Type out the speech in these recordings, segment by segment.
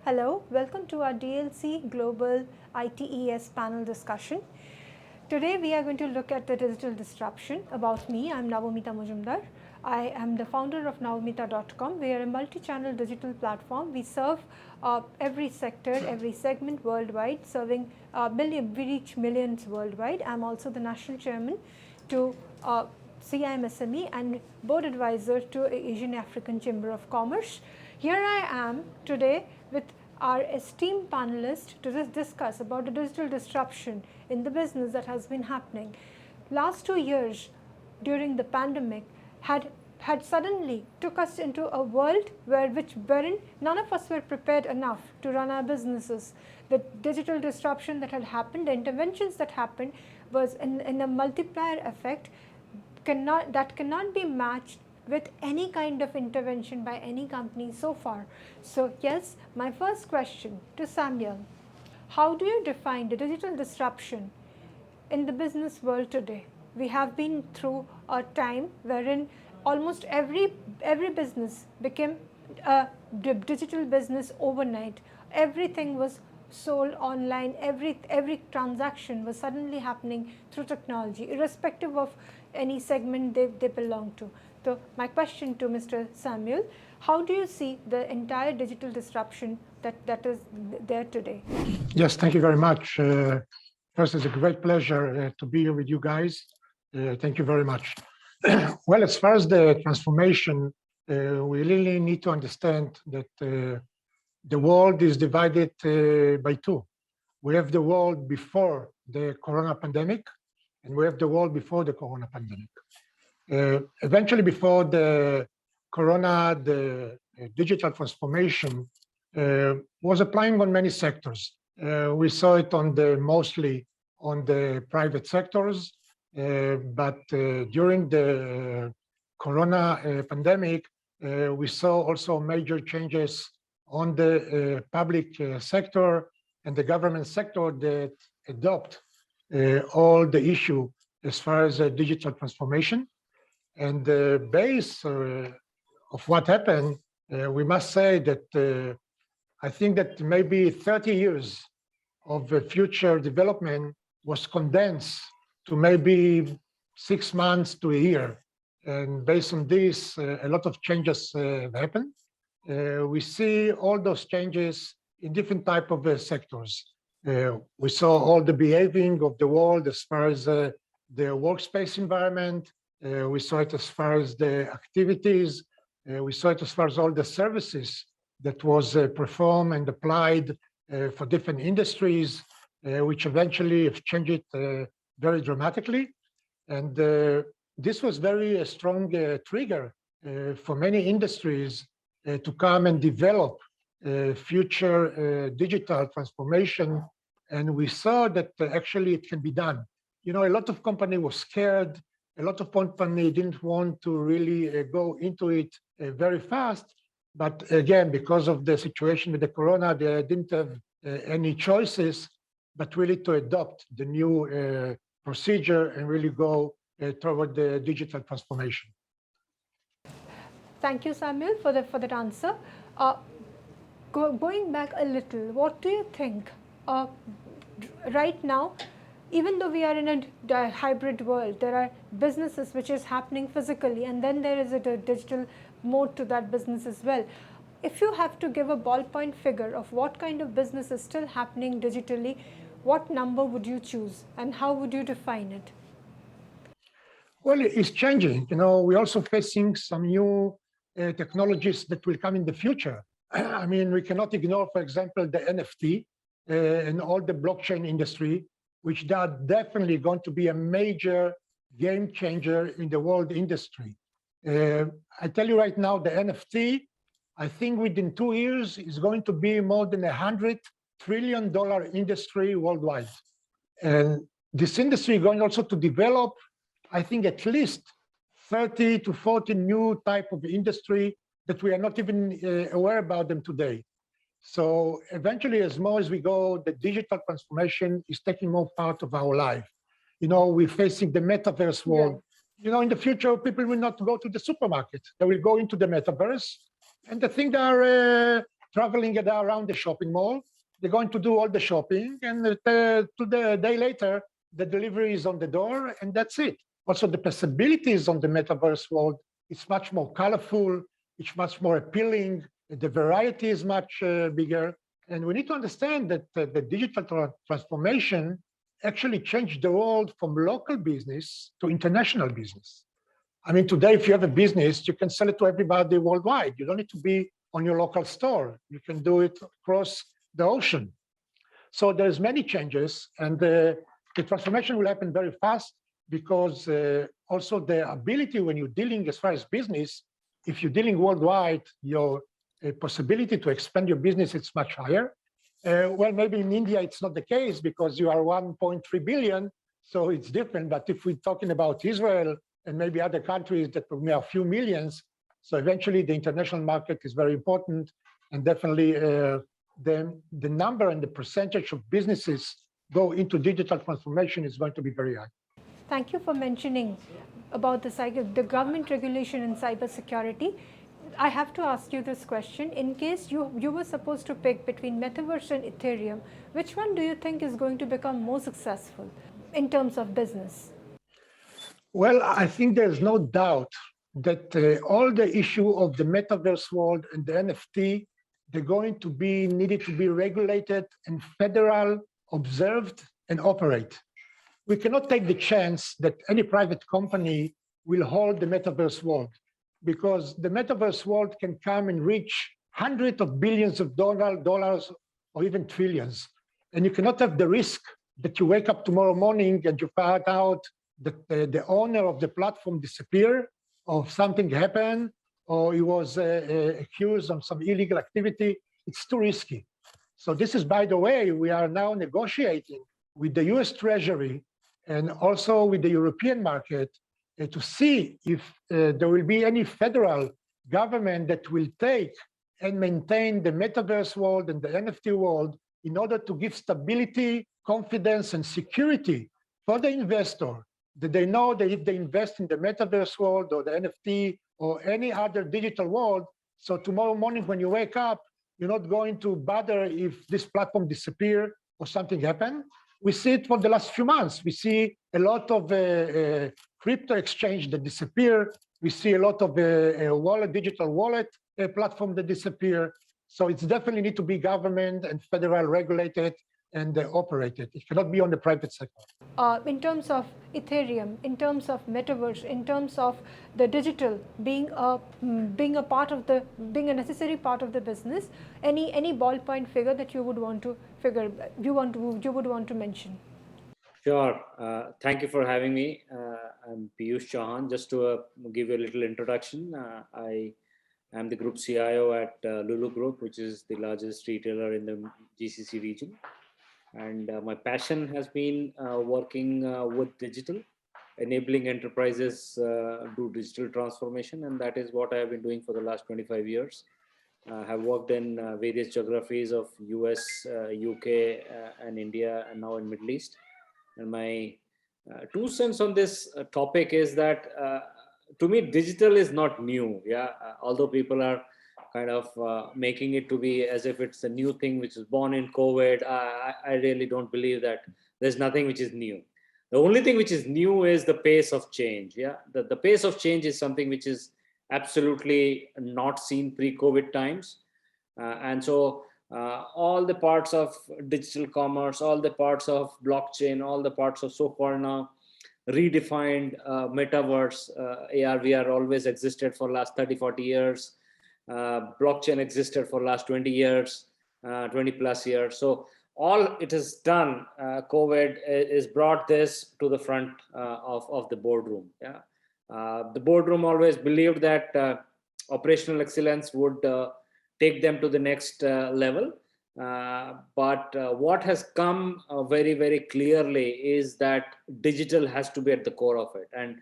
Hello, welcome to our DLC Global ITES panel discussion. Today we are going to look at the digital disruption. About me, I'm Nabomita Mazumdar. I am the founder of Nabomita.com. We are a multi-channel digital platform. We serve every sector, every segment worldwide, serving we reach millions worldwide. I'm also the national chairman to CIMSME and board advisor to Asian African Chamber of Commerce. Here I am today with our esteemed panelists to discuss about the digital disruption in the business that has been happening. Last 2 years during the pandemic had suddenly took us into a world wherein none of us were prepared enough to run our businesses. The digital disruption that had happened, the interventions that happened was in a multiplier effect that cannot be matched with any kind of intervention by any company so far. So yes, my first question to Samuel, how do you define the digital disruption in the business world today? We have been through a time wherein almost every business became a digital business overnight. Everything was sold online, every transaction was suddenly happening through technology, irrespective of any segment they belong to. So my question to Mr. Samuel, how do you see the entire digital disruption that is there today? Yes, thank you very much. First, it's a great pleasure to be here with you guys. Thank you very much. Well, as far as the transformation, we really need to understand that the world is divided by two. We have the world before the corona pandemic, and we have the world before the corona pandemic. Eventually, before the corona, the digital transformation was applying on many sectors. We saw it mostly on the private sectors, but during the corona pandemic, we saw also major changes on the public sector and the government sector that adopt all the issue as far as digital transformation. And the base of what happened, we must say that I think that maybe 30 years of future development was condensed to maybe 6 months to a year. And based on this, a lot of changes have happened. We see all those changes in different type of sectors. We saw all the behaving of the world as far as the workspace environment. We saw it as far as the activities. We saw it as far as all the services that was performed and applied for different industries, which eventually have changed it very dramatically. And this was very strong trigger for many industries to come and develop future digital transformation. And we saw that actually it can be done. You know, a lot of company was scared. A lot of company didn't want to really go into it very fast. But again, because of the situation with the corona, they didn't have any choices, but really to adopt the new procedure and really go toward the digital transformation. Thank you, Samuel, for that answer. Going back a little, what do you think right now? Even though we are in a hybrid world, there are businesses which is happening physically, and then there is a digital mode to that business as well. If you have to give a ballpoint figure of what kind of business is still happening digitally, what number would you choose and how would you define it? Well, it's changing. You know, we're also facing some new technologies that will come in the future. I mean, we cannot ignore, for example, the NFT and all the blockchain industry, which are definitely going to be a major game changer in the world industry. I tell you right now, the NFT, I think within 2 years is going to be more than $100 trillion industry worldwide. And this industry is going also to develop, I think, at least 30 to 40 new type of industry that we are not even aware about them today. So eventually, as more as we go, the digital transformation is taking more part of our life. You know, we're facing the metaverse world. Yeah. You know, in the future, people will not go to the supermarket. They will go into the metaverse, and I think they are traveling around the shopping mall. They're going to do all the shopping, and the day later, the delivery is on the door, and that's it. Also, the possibilities on the metaverse world is much more colorful, it's much more appealing, the variety is much bigger. And we need to understand that the digital transformation actually changed the world from local business to international business. I mean, today, if you have a business, you can sell it to everybody worldwide. You don't need to be on your local store. You can do it across the ocean. So there's many changes, and the transformation will happen very fast because also the ability when you're dealing as far as business, if you're dealing worldwide, your possibility to expand your business is much higher. Well, maybe in India, it's not the case because you are 1.3 billion, so it's different. But if we're talking about Israel and maybe other countries that may have a few millions, so eventually the international market is very important, and definitely the number and the percentage of businesses go into digital transformation is going to be very high. Thank you for mentioning about the government regulation in cybersecurity. I have to ask you this question. In case you were supposed to pick between Metaverse and Ethereum, which one do you think is going to become more successful in terms of business? Well, I think there's no doubt that all the issue of the Metaverse world and the NFT, they're going to be needed to be regulated and federal, observed, and operate. We cannot take the chance that any private company will hold the Metaverse world, because the Metaverse world can come and reach hundreds of billions of dollars or even trillions. And you cannot have the risk that you wake up tomorrow morning and you find out that the owner of the platform disappeared, or something happened, or he was accused of some illegal activity. It's too risky. So this is, by the way, we are now negotiating with the US Treasury and also with the European market to see if there will be any federal government that will take and maintain the metaverse world and the NFT world in order to give stability, confidence, and security for the investor, that they know that if they invest in the metaverse world or the NFT or any other digital world, so tomorrow morning when you wake up, you're not going to bother if this platform disappear or something happen. We see it for the last few months. We see a lot of crypto exchange that disappear. We see a lot of digital wallet platform that disappear. So it's definitely need to be government and federal regulated and operated. It cannot be on the private sector. In terms of Ethereum, in terms of metaverse, in terms of the digital being a necessary part of the business, any ballpoint figure that you would want to mention? Sure. Thank you for having me. I'm Piyush Chowhan. Just to give you a little introduction, I am the group CIO at Lulu Group, which is the largest retailer in the GCC region. And my passion has been working with digital, enabling enterprises do digital transformation. And that is what I have been doing for the last 25 years. I have worked in various geographies of US, UK, and India, and now in Middle East. And my 2 cents on this topic is that to me, digital is not new. Yeah, although people are kind of making it to be as if it's a new thing which is born in COVID. I really don't believe that. There's nothing which is new. The only thing which is new is the pace of change. Yeah, the pace of change is something which is absolutely not seen pre-COVID times. And so all the parts of digital commerce, all the parts of blockchain, all the parts of so-called now redefined metaverse, AR, VR always existed for last 30, 40 years. Blockchain existed for last 20 years, 20 plus years. So all it has done, COVID is brought this to the front of the boardroom. Yeah, the boardroom always believed that operational excellence would take them to the next level. But what has come very, very clearly is that digital has to be at the core of it. And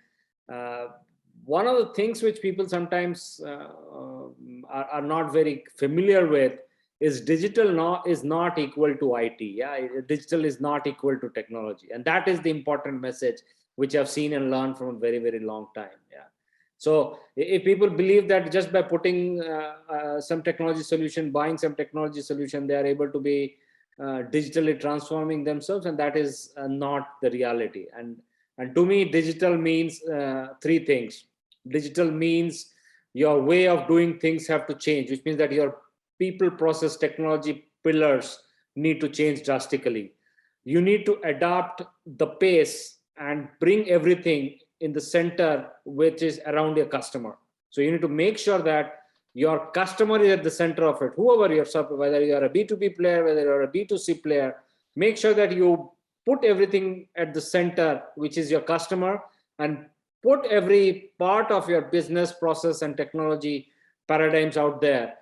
one of the things which people sometimes are not very familiar with is digital is not equal to IT. Yeah, digital is not equal to technology. And that is the important message which I've seen and learned from a very, very long time. Yeah. So if people believe that just by putting some technology solution, buying some technology solution, they are able to be digitally transforming themselves, and that is not the reality. And to me, digital means three things. Digital means your way of doing things have to change, which means that your people, process, technology pillars need to change drastically. You need to adapt the pace and bring everything in the center, which is around your customer. So you need to make sure that your customer is at the center of it. Whoever you're, whether you're a B2B player, whether you're a B2C player, make sure that you put everything at the center, which is your customer, and put every part of your business process and technology paradigms out there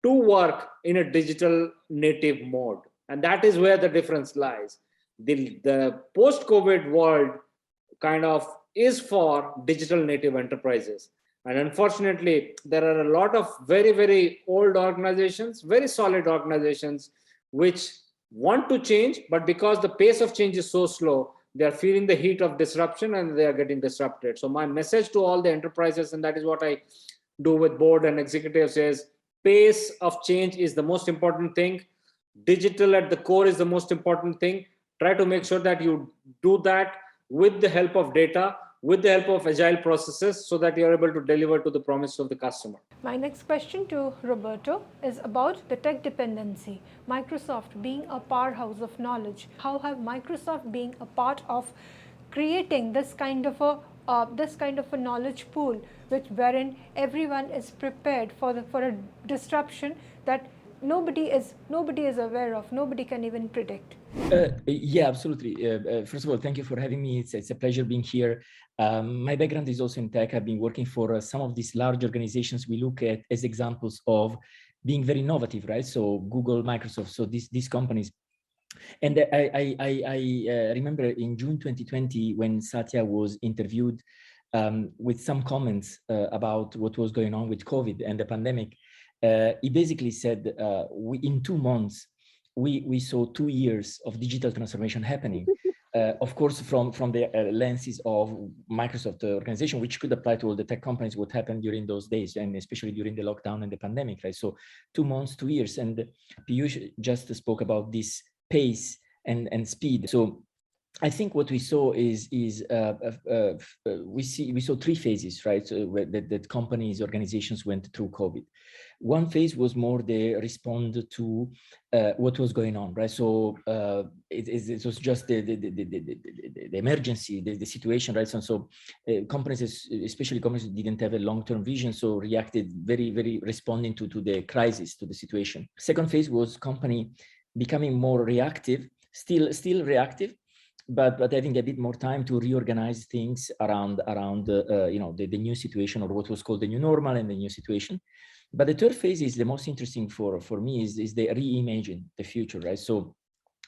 to work in a digital native mode. And that is where the difference lies. The post-COVID world kind of is for digital native enterprises. And unfortunately, there are a lot of very, very old organizations, very solid organizations, which want to change, but because the pace of change is so slow, they are feeling the heat of disruption and they are getting disrupted. So my message to all the enterprises, and that is what I do with board and executives, is pace of change is the most important thing. Digital at the core is the most important thing. Try to make sure that you do that with the help of data, with the help of agile processes, so that you're able to deliver to the promise of the customer. My next question to Roberto is about the tech dependency. Microsoft being a powerhouse of knowledge, how have Microsoft being a part of creating this kind of a knowledge pool, wherein everyone is prepared for a disruption that nobody is aware of, nobody can even predict. Yeah, absolutely. First of all, thank you for having me. It's a pleasure being here. My background is also in tech. I've been working for some of these large organizations we look at as examples of being very innovative, right? So Google, Microsoft, so these companies. And I remember in June 2020 when Satya was interviewed with some comments about what was going on with COVID and the pandemic. He basically said, in 2 months, we saw 2 years of digital transformation happening. Of course, from the lenses of Microsoft organization, which could apply to all the tech companies, what happened during those days, and especially during the lockdown and the pandemic, right? So 2 months, 2 years. And Piyush just spoke about this pace and speed. So I think what we saw is we saw 3 phases, right? So that companies, organizations went through COVID. One phase was more the respond to what was going on, right? So it was just the emergency, the situation, right? So companies, especially companies, didn't have a long-term vision, so reacted very, very responding to the crisis, to the situation. Second phase was company becoming more reactive, still reactive, but having a bit more time to reorganize things around the new situation, or what was called the new normal and the new situation. But the third phase is the most interesting for me, is the reimagine the future, right? So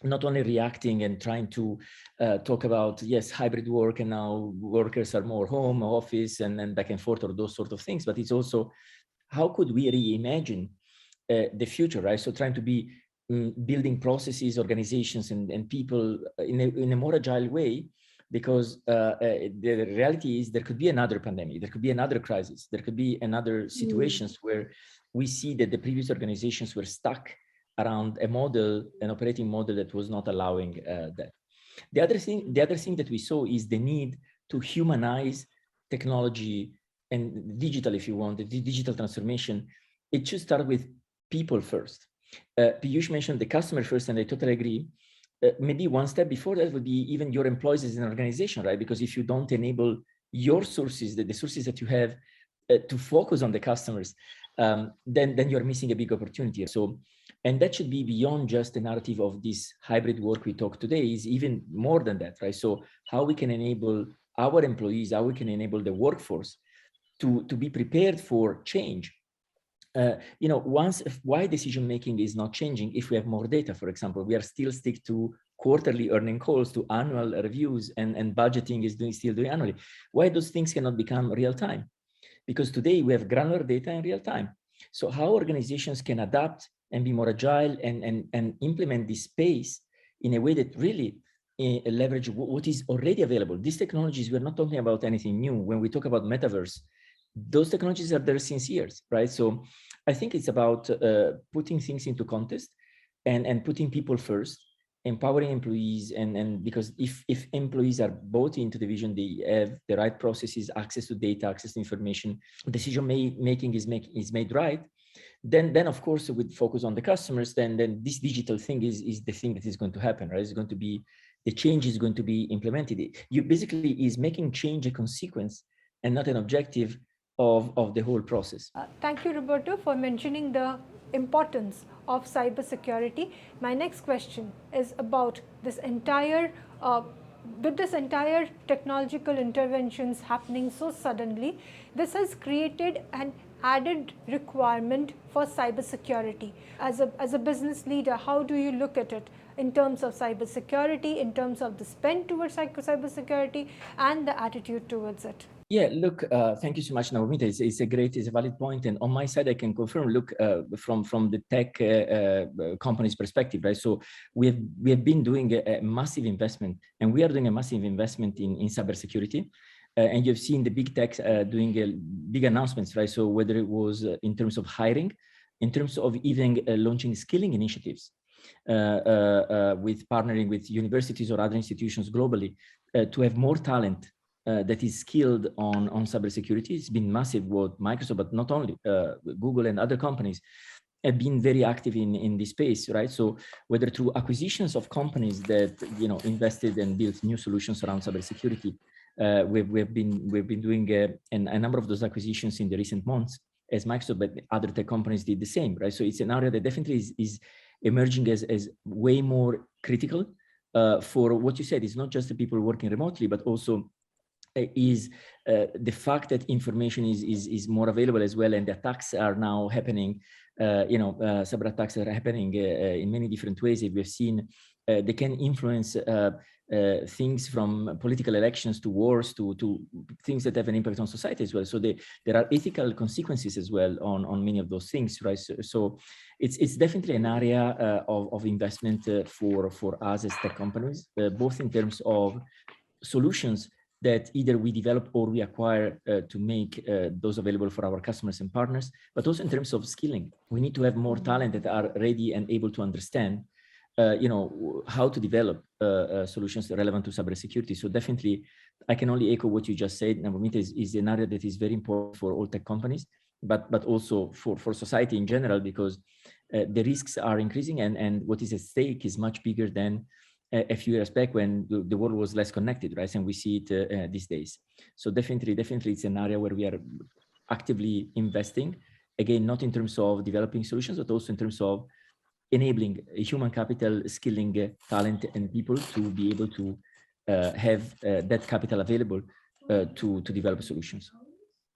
not only reacting and trying to talk about, yes, hybrid work, and now workers are more home, office, and then back and forth, or those sort of things, but it's also how could we reimagine the future, right? So trying to be building processes, organizations, and people in a more agile way, because the reality is there could be another pandemic, there could be another crisis, there could be another situations where we see that the previous organizations were stuck around a model, an operating model that was not allowing that. The other thing that we saw is the need to humanize technology and digital, if you want, the digital transformation. It should start with people first. Piyush mentioned the customer first, and I totally agree. Maybe one step before that would be even your employees as an organization, right? Because if you don't enable your sources, the sources that you have to focus on the customers, then you're missing a big opportunity. So, and that should be beyond just the narrative of this hybrid work we talked today, is even more than that, right? So how we can enable our employees, how we can enable the workforce to be prepared for change. Why decision making is not changing if we have more data. For example, we are still stick to quarterly earning calls, to annual reviews, and budgeting is still doing annually. Why those things cannot become real time? Because today we have granular data in real time. So how organizations can adapt and be more agile and implement this space in a way that really leverage what is already available. These technologies, we're not talking about anything new. When we talk about metaverse, those technologies are there since years, right? So I think it's about putting things into context and putting people first, empowering employees, and because if employees are bought into the vision, they have the right processes, access to data, access to information, decision making is made right, then of course with focus on the customers, then this digital thing is the thing that is going to happen, right? It's going to be, the change is going to be implemented. You basically is making change a consequence and not an objective of the whole process. Thank you, Roberto, for mentioning the importance of cybersecurity. My next question is about this entire, with this entire technological interventions happening so suddenly, this has created an added requirement for cybersecurity. As a business leader, how do you look at it in terms of cybersecurity, in terms of the spend towards cybersecurity and the attitude towards it? Yeah, look, thank you so much, Nabomita. It's a valid point. And on my side, I can confirm, look, from the tech company's perspective, right? So we have been doing a massive investment, and we are doing a massive investment in cybersecurity. And you've seen the big techs doing big announcements, right? So whether it was in terms of hiring, in terms of even launching skilling initiatives, with partnering with universities or other institutions globally to have more talent that is skilled on cybersecurity. It's been massive what Microsoft, but not only, Google and other companies have been very active in this space, right? So whether through acquisitions of companies that, you know, invested and built new solutions around cybersecurity, we've been doing a number of those acquisitions in the recent months as Microsoft, but other tech companies did the same, right? So it's an area that definitely is emerging as way more critical for what you said. It's not just the people working remotely, but also is the fact that information is more available as well, and the attacks are now happening. Cyber attacks are happening in many different ways. If we've seen, they can influence things from political elections to wars to things that have an impact on society as well. So there are ethical consequences as well on many of those things, right? So it's definitely an area of investment for us as tech companies, both in terms of solutions that either we develop or we acquire to make those available for our customers and partners, but also in terms of skilling. We need to have more talent that are ready and able to understand how to develop solutions relevant to cybersecurity. So definitely, I can only echo what you just said. Nabomita is an area that is very important for all tech companies, but also for society in general, because the risks are increasing, and what is at stake is much bigger than a few years back when the world was less connected, right? And we see it these days. So definitely it's an area where we are actively investing. Again, not in terms of developing solutions, but also in terms of enabling human capital, skilling talent and people to be able to have that capital available to develop solutions.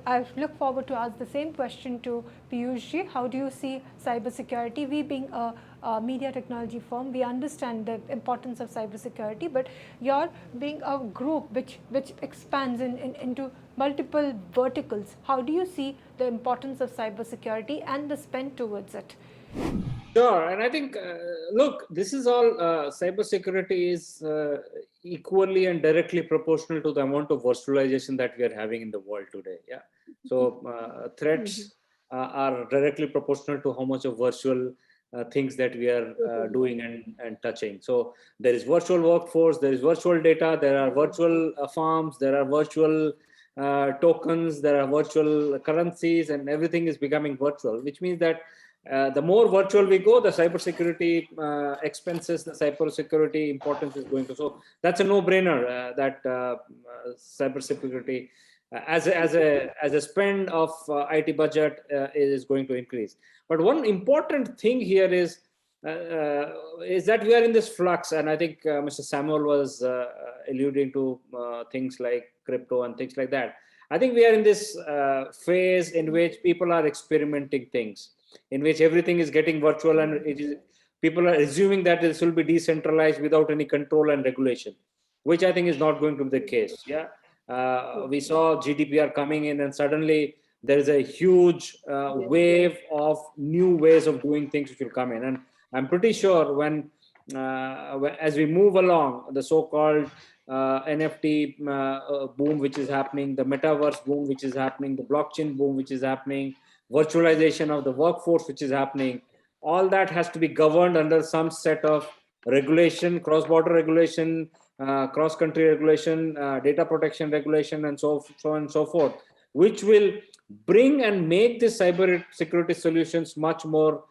I look forward to ask the same question to Piyush. How do you see cybersecurity? We being a media technology firm, we understand the importance of cybersecurity, but you're being a group which expands into multiple verticals. How do you see the importance of cybersecurity and the spend towards it? Sure, and I think, look, this is all, cybersecurity is equally and directly proportional to the amount of virtualization that we are having in the world today. Yeah, so threats are directly proportional to how much of virtual things that we are doing and touching. So there is virtual workforce, there is virtual data, there are virtual farms, there are virtual tokens, there are virtual currencies, and everything is becoming virtual, which means that the more virtual we go, the cybersecurity expenses, the cybersecurity importance is going to. So that's a no-brainer that cybersecurity as a spend of IT budget is going to increase. But one important thing here is that we are in this flux, and I think Mr. Samuel was alluding to things like crypto and things like that. I think we are in this phase in which people are experimenting things, in which everything is getting virtual, and people are assuming that this will be decentralized without any control and regulation, which I think is not going to be the case. Yeah, we saw GDPR coming in, and suddenly there is a huge wave of new ways of doing things which will come in, and I'm pretty sure when as we move along, the so-called NFT boom which is happening, the metaverse boom which is happening, the blockchain boom which is happening, virtualization of the workforce which is happening. All that has to be governed under some set of regulation, cross-border regulation, cross-country regulation, data protection regulation, and so on and so forth, which will bring and make the cyber security solutions much more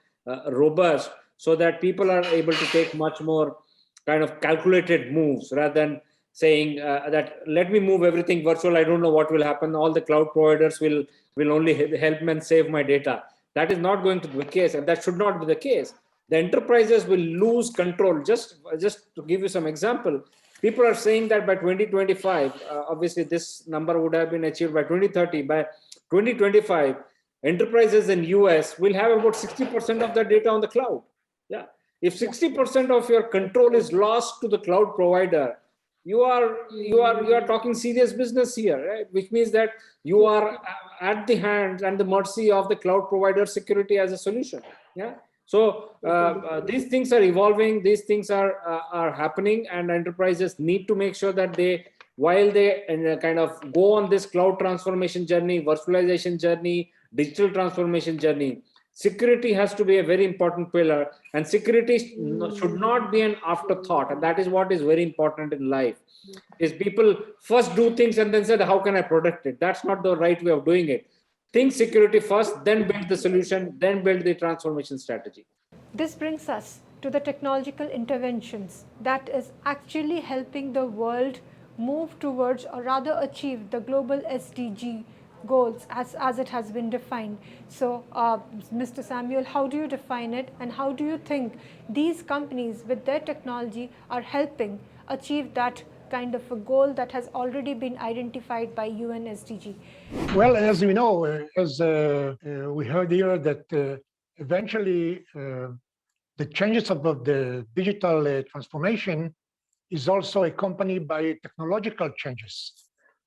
robust, so that people are able to take much more kind of calculated moves rather than saying that let me move everything virtual. I don't know what will happen. All the cloud providers will only help me and save my data. That is not going to be the case, and that should not be the case. The enterprises will lose control. Just to give you some example, people are saying that by 2025, obviously this number would have been achieved by 2030. By 2025, enterprises in US will have about 60% of their data on the cloud. Yeah. If 60% of your control is lost to the cloud provider, you are talking serious business here, right? Which means that you are at the hands and the mercy of the cloud provider security as a solution. Yeah. So these things are evolving. These things are happening, and enterprises need to make sure that they, while they kind of go on this cloud transformation journey, virtualization journey, digital transformation journey, security has to be a very important pillar, and security should not be an afterthought. And that is what is very important in life, is people first do things and then say, how can I protect it? That's not the right way of doing it. Think security first, then build the solution, then build the transformation strategy. This brings us to the technological interventions that is actually helping the world move towards, or rather achieve, the global SDG goals as it has been defined. So Mr. Samuel, how do you define it, and how do you think these companies with their technology are helping achieve that kind of a goal that has already been identified by UN SDG? Well, as we know, as we heard here, that eventually the changes of the digital transformation is also accompanied by technological changes.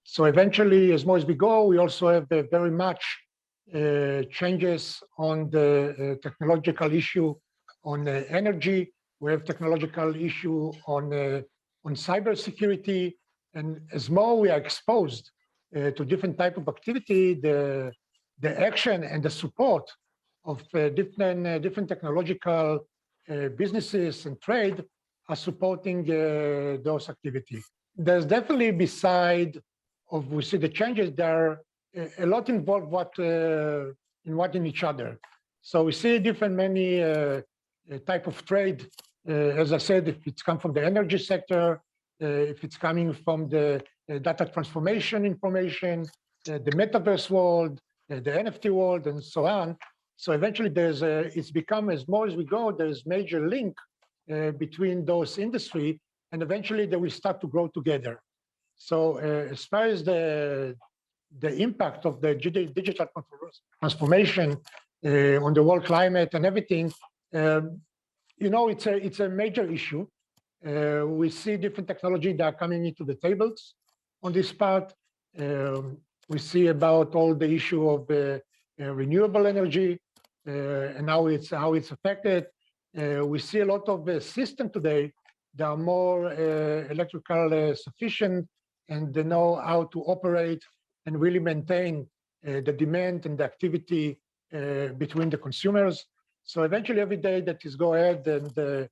So eventually, as more as we go, we also have very much changes on the technological issue on energy. We have technological issue on cybersecurity, and as more we are exposed to different type of activity, the action and the support of different technological businesses and trade are supporting those activities. There's definitely, beside of we see the changes, there are a lot involved in each other. So we see different many type of trade. As I said, if it's come from the energy sector, if it's coming from the data transformation information, the metaverse world, the NFT world, and so on. So eventually, it's become, as more as we go, there's major link between those industry, and eventually they will start to grow together. So as far as the impact of the digital transformation on the world climate and everything, it's a major issue. We see different technology that are coming into the tables on this part. We see about all the issue of renewable energy and how it's affected. We see a lot of systems today that are more electrical sufficient, and they know how to operate and really maintain the demand and the activity between the consumers. So eventually, every day that is go ahead and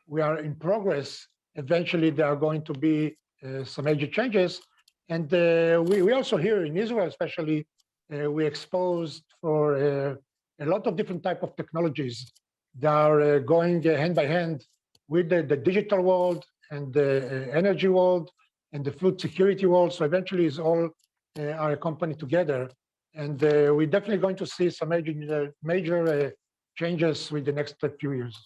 we are in progress, eventually there are going to be some major changes. And we also here in Israel, especially, we exposed for a lot of different type of technologies that are going hand by hand with the digital world and the energy world and the food security world. So eventually it's all are accompanied together. And we're definitely going to see some major changes with the next few years.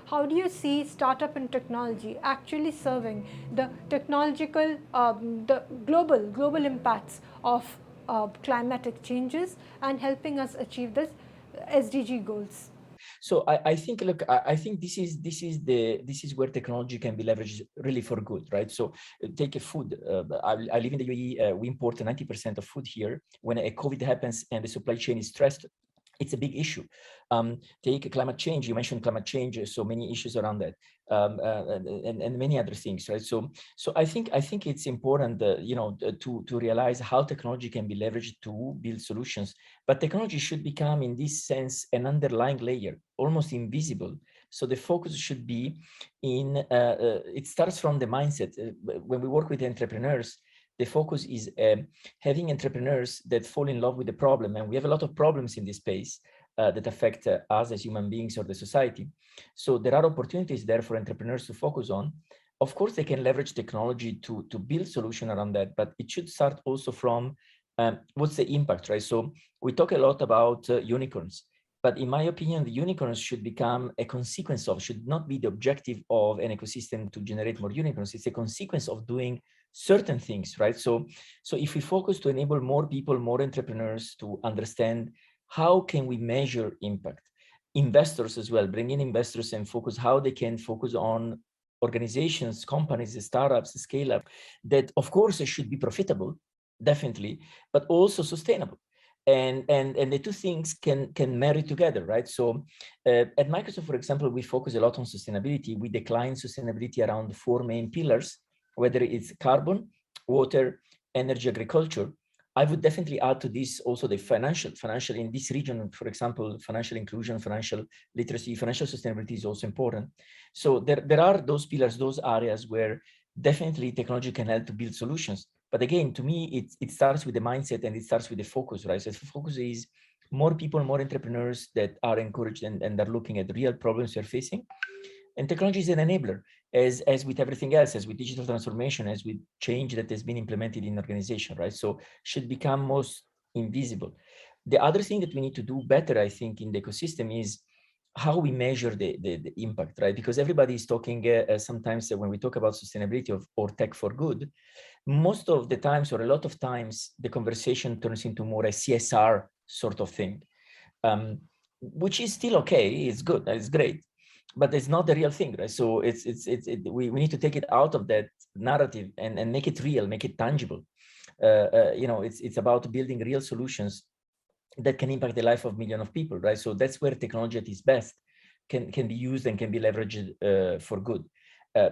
How do you see startup in technology actually serving the technological, the global impacts of climatic changes and helping us achieve this SDG goals? So I think, look, I think this is where technology can be leveraged really for good, right? So take a food. I live in the UAE. We import 90% of food here. When a COVID happens and the supply chain is stressed, it's a big issue. Take climate change. You mentioned climate change, so many issues around that, and many other things, right? So I think it's important, to realize how technology can be leveraged to build solutions. But technology should become, in this sense, an underlying layer, almost invisible. So the focus should be in. It starts from the mindset. When we work with entrepreneurs, the focus is having entrepreneurs that fall in love with the problem. And we have a lot of problems in this space that affect us as human beings or the society. So there are opportunities there for entrepreneurs to focus on. Of course, they can leverage technology to build solution around that, but it should start also from what's the impact, right? So we talk a lot about unicorns, but in my opinion, the unicorns should become a consequence of, should not be the objective of an ecosystem to generate more unicorns. It's a consequence of doing certain things, right? So if we focus to enable more people, more entrepreneurs to understand how can we measure impact, investors as well, bring in investors and focus how they can focus on organizations, companies, startups, scale up, that of course should be profitable, definitely, but also sustainable. And the two things can marry together, right? So at Microsoft, for example, we focus a lot on sustainability. We decline sustainability around 4 main pillars, whether it's carbon, water, energy, agriculture. I would definitely add to this also the financial in this region, for example, financial inclusion, financial literacy, financial sustainability is also important. So there are those pillars, those areas where definitely technology can help to build solutions. But again, to me, it starts with the mindset and it starts with the focus, right? So the focus is more people, more entrepreneurs that are encouraged and are looking at the real problems they're facing. And technology is an enabler, as with everything else, as with digital transformation, as with change that has been implemented in organization, right? So should become most invisible. The other thing that we need to do better, I think, in the ecosystem is how we measure the impact, right? Because everybody is talking sometimes when we talk about sustainability or tech for good, most of the times or a lot of times, the conversation turns into more a CSR sort of thing, which is still okay, it's good, it's great, but it's not the real thing, right? So we need to take it out of that narrative and make it real, make it tangible. It's about building real solutions that can impact the life of millions of people, right? So that's where technology at its best can be used and can be leveraged for good.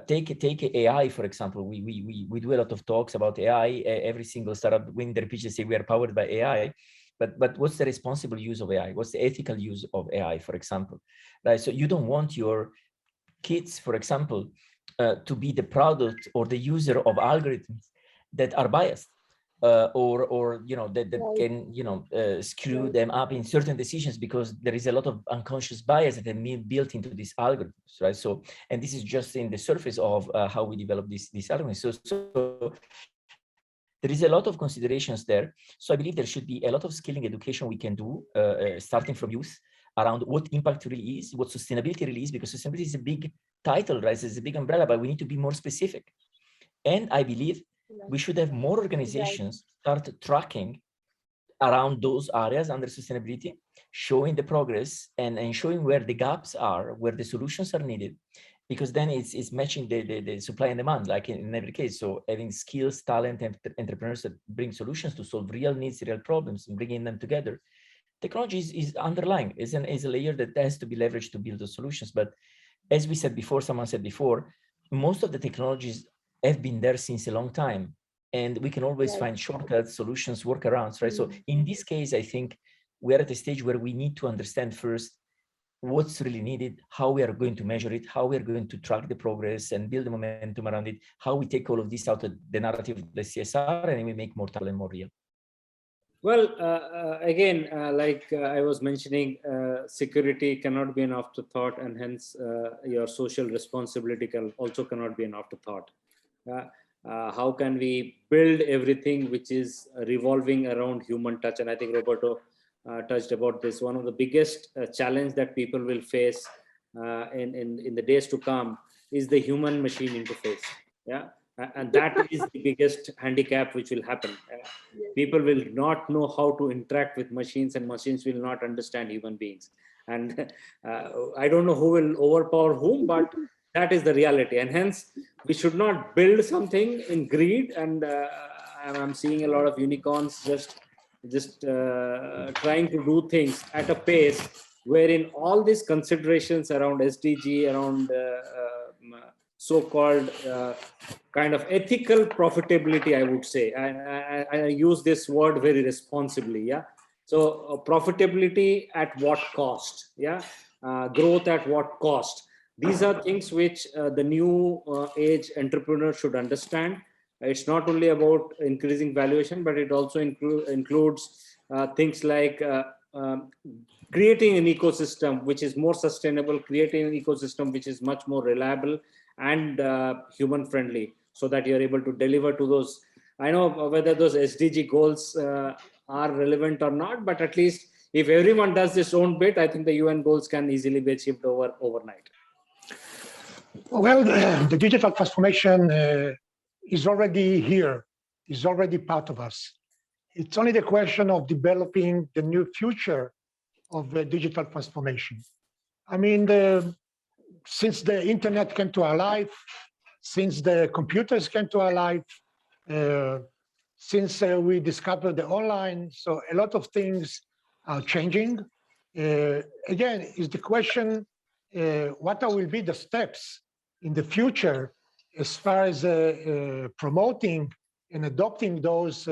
Take AI, for example. We do a lot of talks about AI. Every single startup win their pitches say we are powered by AI. But what's the responsible use of AI? What's the ethical use of AI, for example? Right. So you don't want your kids, for example, to be the product or the user of algorithms that are biased. Or that can screw them up in certain decisions because there is a lot of unconscious bias that are built into these algorithms, right? So, and this is just in the surface of how we develop these algorithms. So there is a lot of considerations there. So I believe there should be a lot of skilling education we can do, starting from youth, around what impact really is, what sustainability really is, because sustainability is a big title, right? It's a big umbrella, but we need to be more specific. And I believe we should have more organizations start tracking around those areas under sustainability, showing the progress and showing where the gaps are, where the solutions are needed, because then it's matching the supply and demand, like in every case. So having skills, talent, and entrepreneurs that bring solutions to solve real needs, real problems, and bringing them together. Technology is underlying, is a layer that has to be leveraged to build those solutions. But as we said before, someone said before, most of the technologies have been there since a long time, and we can always find shortcuts, solutions, workarounds, right? So in this case, I think we're at a stage where we need to understand first what's really needed, how we are going to measure it, how we are going to track the progress and build the momentum around it, how we take all of this out of the narrative of the CSR and we make more tangible and more real. Well, again, like I was mentioning, security cannot be an afterthought, and hence your social responsibility cannot be an afterthought. How can we build everything which is revolving around human touch? And I think Roberto touched about this. One of the biggest challenge that people will face in the days to come is the human-machine interface. Yeah. And that is the biggest handicap which will happen. People will not know how to interact with machines, and machines will not understand human beings. And I don't know who will overpower whom, but that is the reality. And hence, we should not build something in greed. And I'm seeing a lot of unicorns just just trying to do things at a pace wherein all these considerations around SDG, around so-called kind of ethical profitability, I would say. I use this word very responsibly, yeah. So profitability at what cost, yeah. Growth at what cost. These are things which the new age entrepreneur should understand. It's not only about increasing valuation, but it also includes things like creating an ecosystem which is more sustainable, creating an ecosystem which is much more reliable and human friendly, so that you're able to deliver to those. I know whether those SDG goals are relevant or not, but at least if everyone does this own bit, I think the UN goals can easily be achieved overnight. Well, the digital transformation is already here, is already part of us. It's only the question of developing the new future of digital transformation. I mean, since the internet came to our life, since the computers came to our life, since we discovered the online, so a lot of things are changing. Again, is the question, what will be the steps in the future as far as promoting and adopting those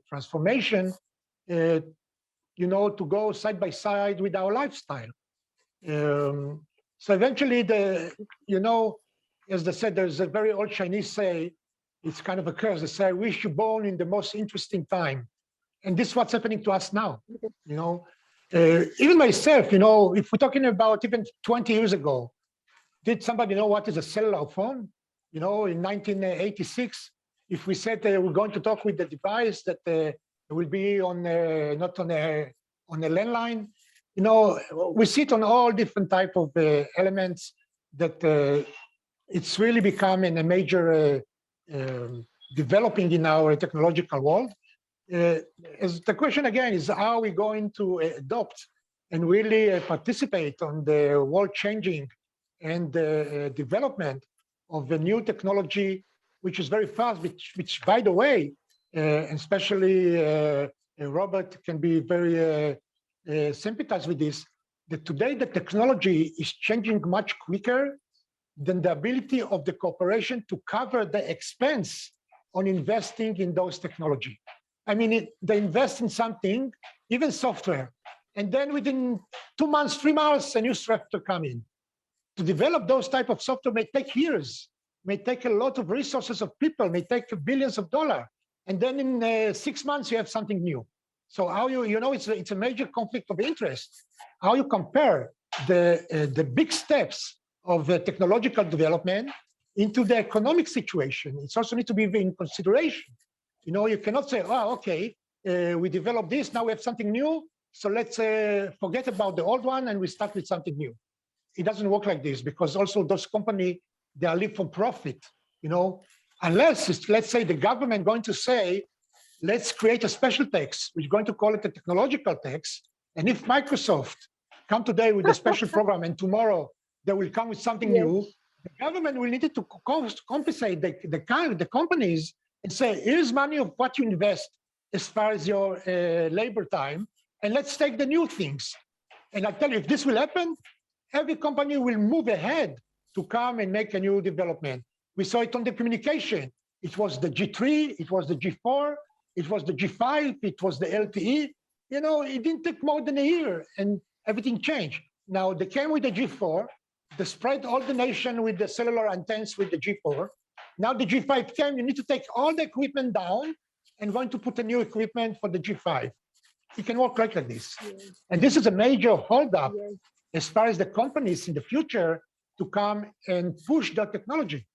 transformation, to go side by side with our lifestyle. So eventually, as they said, there's a very old Chinese say, it's kind of a curse. They say, I wish you born in the most interesting time. And this is what's happening to us now. Even myself, if we're talking about even 20 years ago, did somebody know what is a cellular phone? In 1986, if we said we're going to talk with the device that will be on not on a landline, we sit on all different type of elements that it's really becoming a major developing in our technological world. As the question again is, how are we going to adopt and really participate on the world changing and development of the new technology, which is very fast, which by the way, especially Robert can be very sympathized with this, that today the technology is changing much quicker than the ability of the corporation to cover the expense on investing in those technology. I mean, they invest in something, even software, and then within 2 months, 3 months, a new software come in. To develop those type of software may take years, may take a lot of resources of people, may take billions of dollars. And then in 6 months, you have something new. So how it's a major conflict of interest. How you compare the big steps of the technological development into the economic situation. It's also need to be in consideration. You cannot say, oh, okay, we developed this, now we have something new, so let's forget about the old one and we start with something new. It doesn't work like this, because also those companies, they are live for profit, unless it's, let's say, the government going to say, let's create a special tax, we're going to call it a technological tax. And if Microsoft come today with a special program and tomorrow they will come with something new, the government will need to compensate the companies and say, here's money of what you invest as far as your labor time, and let's take the new things. And I tell you, if this will happen, every company will move ahead to come and make a new development. We saw it on the communication. It was the G3, it was the G4, it was the G5, it was the LTE. It didn't take more than a year and everything changed. Now they came with the G4, they spread all the nation with the cellular antennas with the G4. Now the G5 came, you need to take all the equipment down and going to put a new equipment for the G5. It can work like this. Yes. And this is a major holdup as far as the companies in the future to come and push that technology,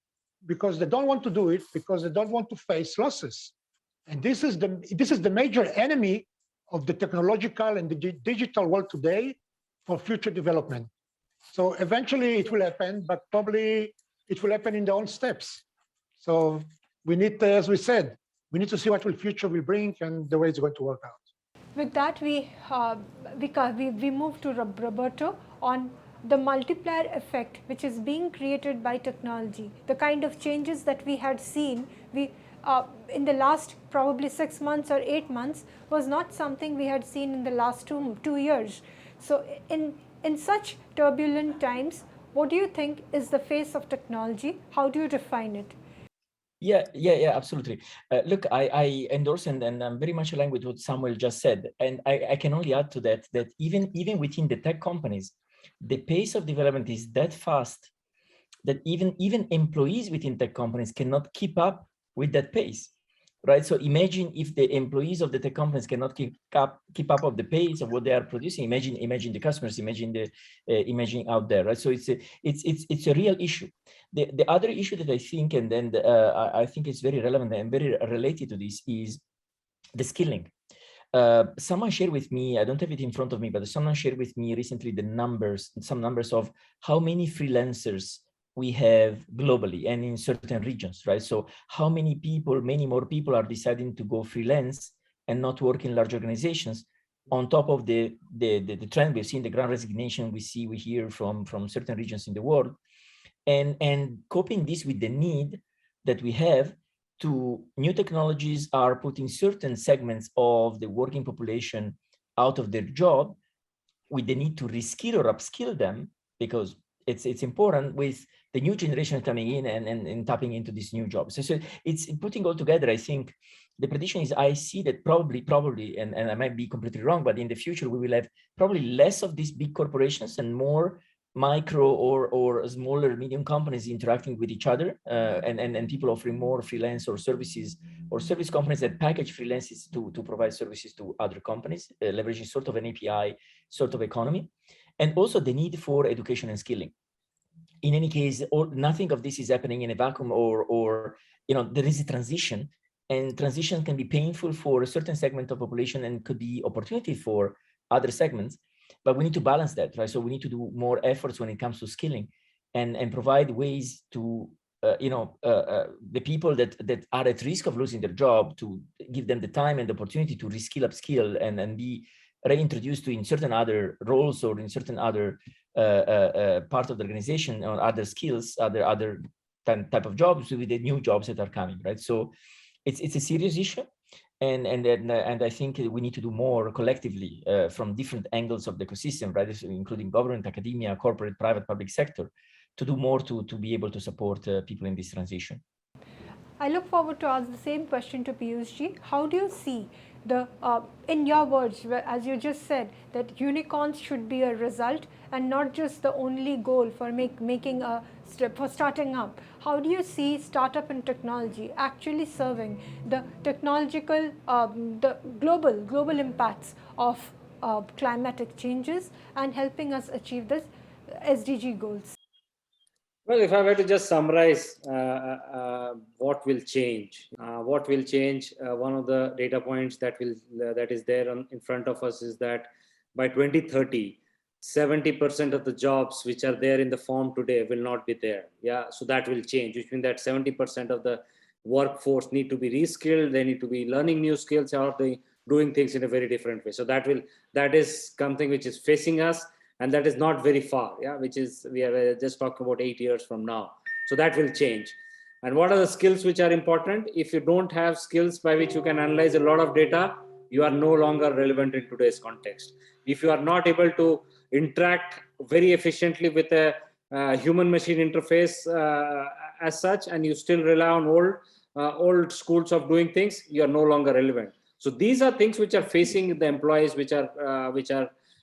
because they don't want to do it, because they don't want to face losses. And this is the major enemy of the technological and the digital world today for future development. So eventually it will happen, but probably it will happen in their own steps. So we need, as we said, we need to see what the future will bring and the way it's going to work out. With that, we move to Roberto on the multiplier effect which is being created by technology, the kind of changes that we had seen. in the last probably 6 months or 8 months was not something we had seen in the last two years. So in such turbulent times, what do you think is the face of technology? How do you define it? Yeah, absolutely. Look, I endorse and I'm very much aligned with what Samuel just said. And I can only add to that even within the tech companies, the pace of development is that fast that even employees within tech companies cannot keep up with that pace, right? So imagine if the employees of the tech companies cannot keep up of the pace of what they are producing. Imagine the customers, imagine out there, right? So it's a real issue. The other issue that I think, and then I think it's very relevant and very related to this, is the skilling. Someone shared with me, I don't have it in front of me, but someone shared with me recently some numbers of how many freelancers we have globally and in certain regions, right? So how many more people are deciding to go freelance and not work in large organizations, on top of the trend we've seen, the grand resignation we hear from certain regions in the world, and coping this with the need that we have to new technologies are putting certain segments of the working population out of their job, with the need to reskill or upskill them, because it's important with the new generation coming in and tapping into these new jobs. So it's putting all together. I think the prediction is, I see that probably, and I might be completely wrong, but in the future we will have probably less of these big corporations and more micro or smaller medium companies interacting with each other, and people offering more freelance or services, or service companies that package freelances to provide services to other companies, leveraging sort of an API sort of economy, and also the need for education and skilling. In any case, nothing of this is happening in a vacuum, or there is a transition, and transition can be painful for a certain segment of population and could be opportunity for other segments. But we need to balance that, right? So we need to do more efforts when it comes to skilling, and provide ways to, the people that are at risk of losing their job, to give them the time and the opportunity to reskill, upskill, and be reintroduced to in certain other roles or in certain other part of the organization, or other skills, other type of jobs, with the new jobs that are coming, right? So it's a serious issue. And I think we need to do more collectively from different angles of the ecosystem, right? Including government, academia, corporate, private, public sector, to do more to be able to support people in this transition. I look forward to ask the same question to Piyush ji. How do you see the, in your words, as you just said, that unicorns should be a result and not just the only goal for making a step for starting up? How do you see startup and technology actually serving the technological, the global impacts of climatic changes and helping us achieve this SDG goals? Well, if I were to just summarize what will change, one of the data points that is there in front of us is that by 2030, 70% of the jobs which are there in the form today will not be there. Yeah, so that will change, which means that 70% of the workforce need to be reskilled. They need to be learning new skills, or doing things in a very different way. So that is something which is facing us. And that is not very far, yeah, we are just talking about 8 years from now. So that will change. And what are the skills which are important? If you don't have skills by which you can analyze a lot of data, you are no longer relevant in today's context. If you are not able to interact very efficiently with a human-machine interface as such, and you still rely on old schools of doing things, you are no longer relevant. So these are things which are facing the employees, which are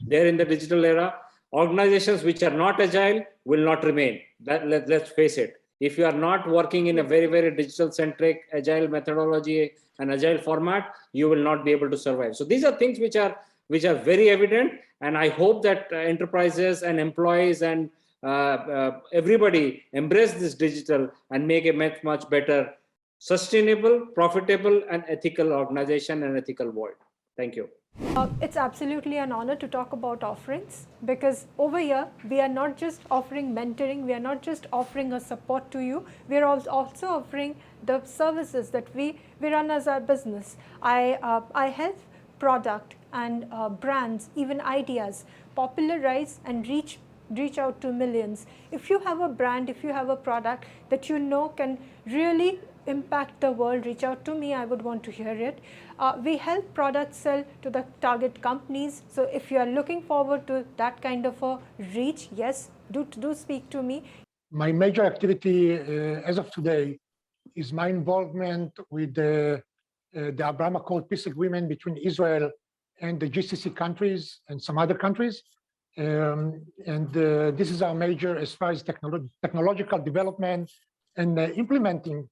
there in the digital era. Organizations which are not agile will not remain. Let's face it. If you are not working in a very, very digital-centric, agile methodology and agile format, you will not be able to survive. So these are things which are very evident, and I hope that enterprises and employees and everybody embrace this digital and make a much better, sustainable, profitable, and ethical organization and ethical world. Thank you. It's absolutely an honor to talk about offerings, because over here we are not just offering mentoring, we are not just offering a support to you, we are also offering the services that we run as our business. I help product and brands, even ideas, popularize and reach reach out to millions. If you have a brand, if you have a product that you know can really impact the world, reach out to me. I would want to hear it. We help products sell to the target companies. So if you are looking forward to that kind of a reach, yes, do speak to me. My major activity as of today is my involvement with the Abraham Accord peace agreement between Israel and the GCC countries and some other countries. This is our major as far as technological development and implementing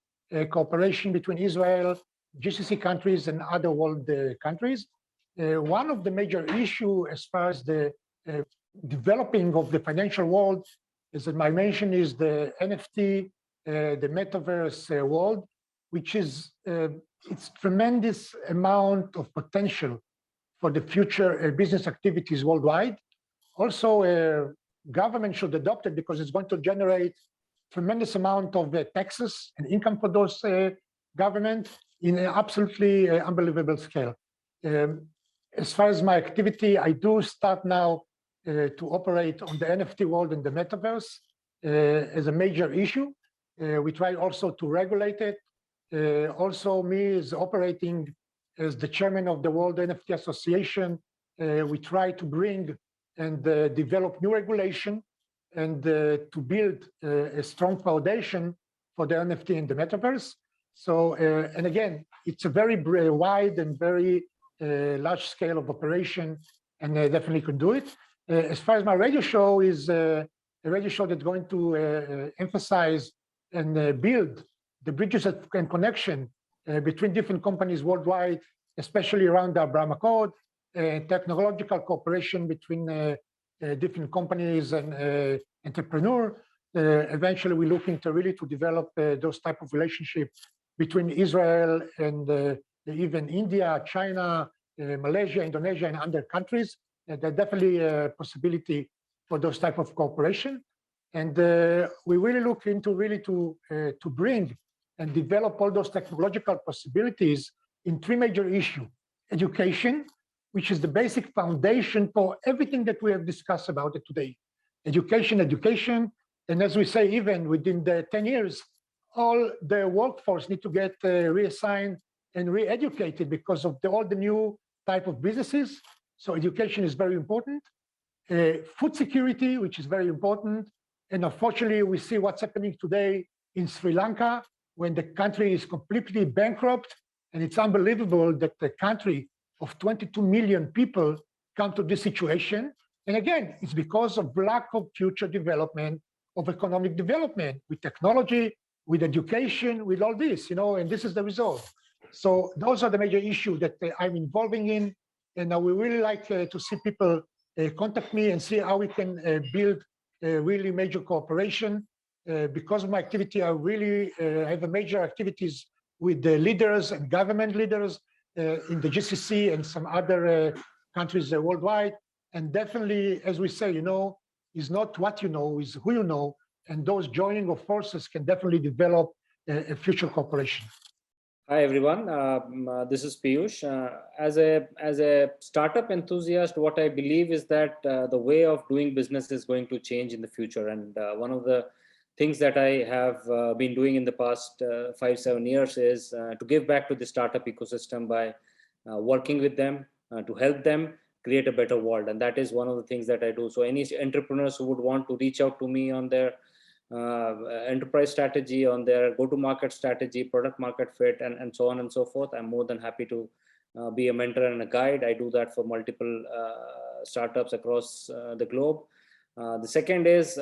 cooperation between Israel, GCC countries, and other world countries. One of the major issues as far as the developing of the financial world, as I mentioned, is the NFT, the metaverse world, which is it's tremendous amount of potential for the future business activities worldwide. Also, government should adopt it because it's going to generate tremendous amount of taxes and income for those government in an absolutely unbelievable scale. As far as my activity, I do start now to operate on the NFT world and the metaverse as a major issue. We try also to regulate it. Also, me is operating as the chairman of the World NFT Association. We try to bring and develop new regulation and to build a strong foundation for the NFT and the metaverse. So, and again, it's a very wide and very large scale of operation, and I definitely could do it. As far as my radio show is a radio show that's going to emphasize and build the bridges and connection between different companies worldwide, especially around the Abraham Accord, technological cooperation between different companies and entrepreneurs. Eventually, we're looking to really to develop those type of relationships between Israel and even India, China, Malaysia, Indonesia, and other countries. There's definitely a possibility for those type of cooperation. And we really look into really to bring and develop all those technological possibilities in three major issues. Education, which is the basic foundation for everything that we have discussed about it today. Education, education. And as we say, even within the 10 years, all the workforce need to get reassigned and re-educated because of all the new type of businesses. So education is very important. Food security, which is very important. And unfortunately, we see what's happening today in Sri Lanka when the country is completely bankrupt. And it's unbelievable that the country of 22 million people come to this situation. And again, it's because of lack of future development, of economic development with technology, with education, with all this, and this is the result. So those are the major issues that I'm involving in. And we really like to see people contact me and see how we can build really major cooperation. Because of my activity, I really have a major activities with the leaders and government leaders in the GCC and some other countries worldwide. And definitely, as we say, is not what you know, is who you know. And those joining of forces can definitely develop a future cooperation. Hi, everyone. This is Piyush. As a startup enthusiast, what I believe is that the way of doing business is going to change in the future. And one of the things that I have been doing in the past 5-7 years is to give back to the startup ecosystem by working with them, to help them create a better world. And that is one of the things that I do. So any entrepreneurs who would want to reach out to me on their enterprise strategy, on their go-to-market strategy, product market fit, and so on and so forth, I'm more than happy to be a mentor and a guide. I do that for multiple startups across the globe. The second is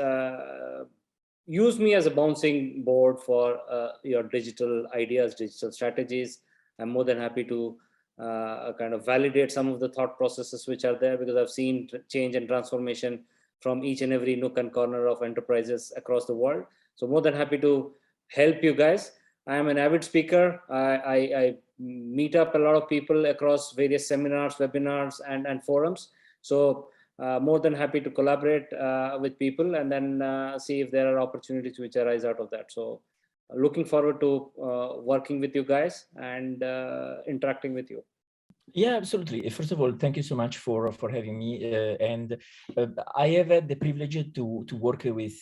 use me as a bouncing board for your digital ideas, digital strategies. I'm more than happy to kind of validate some of the thought processes which are there, because I've seen change and transformation from each and every nook and corner of enterprises across the world. So more than happy to help you guys. I am an avid speaker. I meet up a lot of people across various seminars, webinars, and forums. So more than happy to collaborate with people and then see if there are opportunities which arise out of that. So looking forward to working with you guys and interacting with you. Yeah, absolutely. First of all, thank you so much for having me. I have had the privilege to work with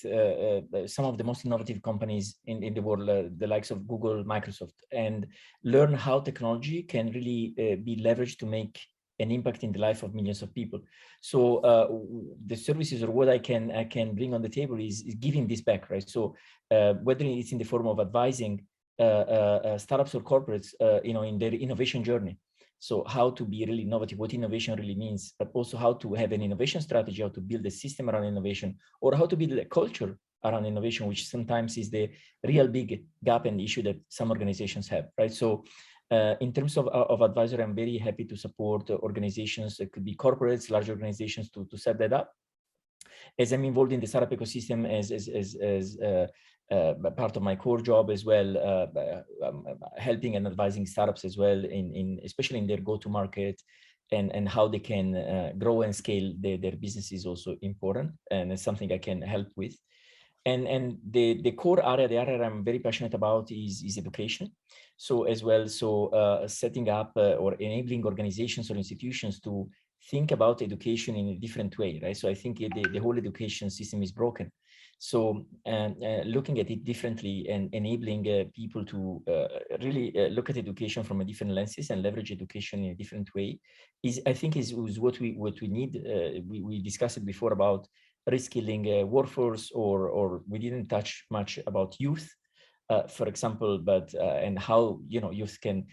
some of the most innovative companies in the world, the likes of Google, Microsoft, and learn how technology can really be leveraged to make an impact in the life of millions of people. So the services or what I can bring on the table is giving this back, right? So whether it's in the form of advising startups or corporates, in their innovation journey. So how to be really innovative, what innovation really means, but also how to have an innovation strategy, how to build a system around innovation, or how to build a culture around innovation, which sometimes is the real big gap and issue that some organizations have, right? So in terms of advisory, I'm very happy to support organizations. It could be corporates, large organizations to set that up. As I'm involved in the startup ecosystem as part of my core job as well, helping and advising startups as well, especially in their go-to-market and how they can grow and scale their business is also important, and it's something I can help with. And the core area, the area I'm very passionate about is education. So as well, setting up or enabling organizations or institutions to think about education in a different way, right? So I think the whole education system is broken. So looking at it differently and enabling people to really look at education from a different lenses and leverage education in a different way I think is what we need. We discussed it before about reskilling workforce, or we didn't touch much about youth, for example, but and how youth can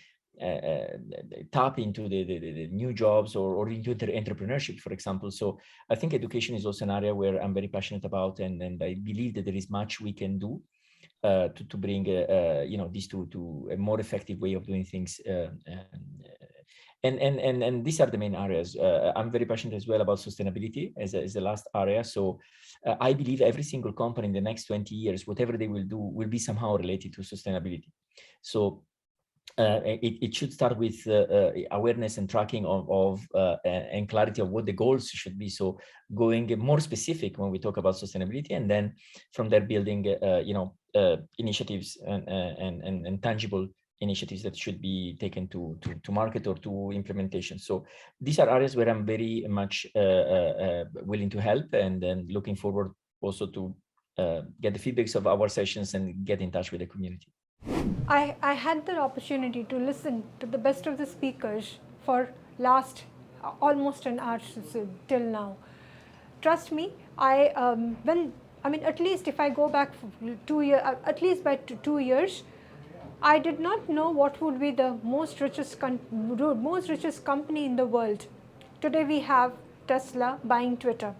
tap into the new jobs or into their entrepreneurship, for example. So I think education is also an area where I'm very passionate about, and I believe that there is much we can do to bring this to a more effective way of doing things. And these are the main areas. I'm very passionate as well about sustainability as the last area. So I believe every single company in the next 20 years, whatever they will do, will be somehow related to sustainability. So it should start with awareness and tracking of and clarity of what the goals should be. So going more specific when we talk about sustainability, and then from there building initiatives and tangible initiatives that should be taken to market or to implementation. So these are areas where I'm very much willing to help, and then looking forward also to get the feedbacks of our sessions and get in touch with the community. I had the opportunity to listen to the best of the speakers for last almost an hour till now. Trust me, at least if I go back 2 years, at least by 2 years, I did not know what would be the most richest company in the world. Today we have Tesla buying Twitter.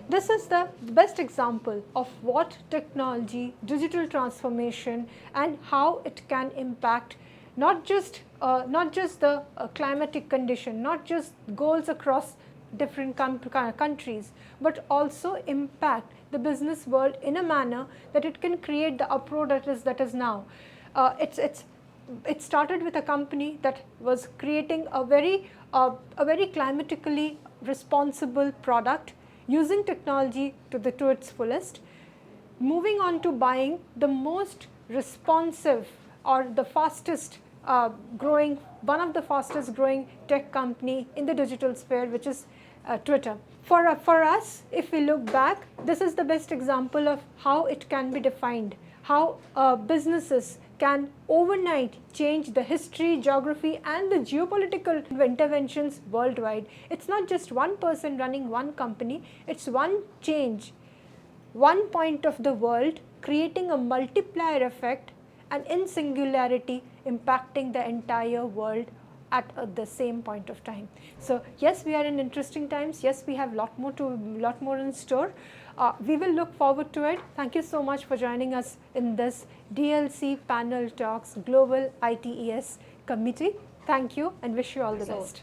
This is the best example of what technology, digital transformation, and how it can impact not just the climatic condition, not just goals across different countries, but also impact the business world in a manner that it can create the uproar that is now. It started with a company that was creating a very climatically responsible product, using technology to its fullest, moving on to buying the most responsive or the fastest growing, one of the fastest growing tech company in the digital sphere, which is Twitter. For us, if we look back, this is the best example of how it can be defined, how businesses can overnight change the history, geography, and the geopolitical interventions worldwide. It's not just one person running one company, it's one change, one point of the world, creating a multiplier effect, and in singularity impacting the entire world at the same point of time. So yes, we are in interesting times. Yes, we have lot more in store. We will look forward to it. Thank you so much for joining us in this DLC Panel Talks Global ITES Committee. Thank you and wish you all the best.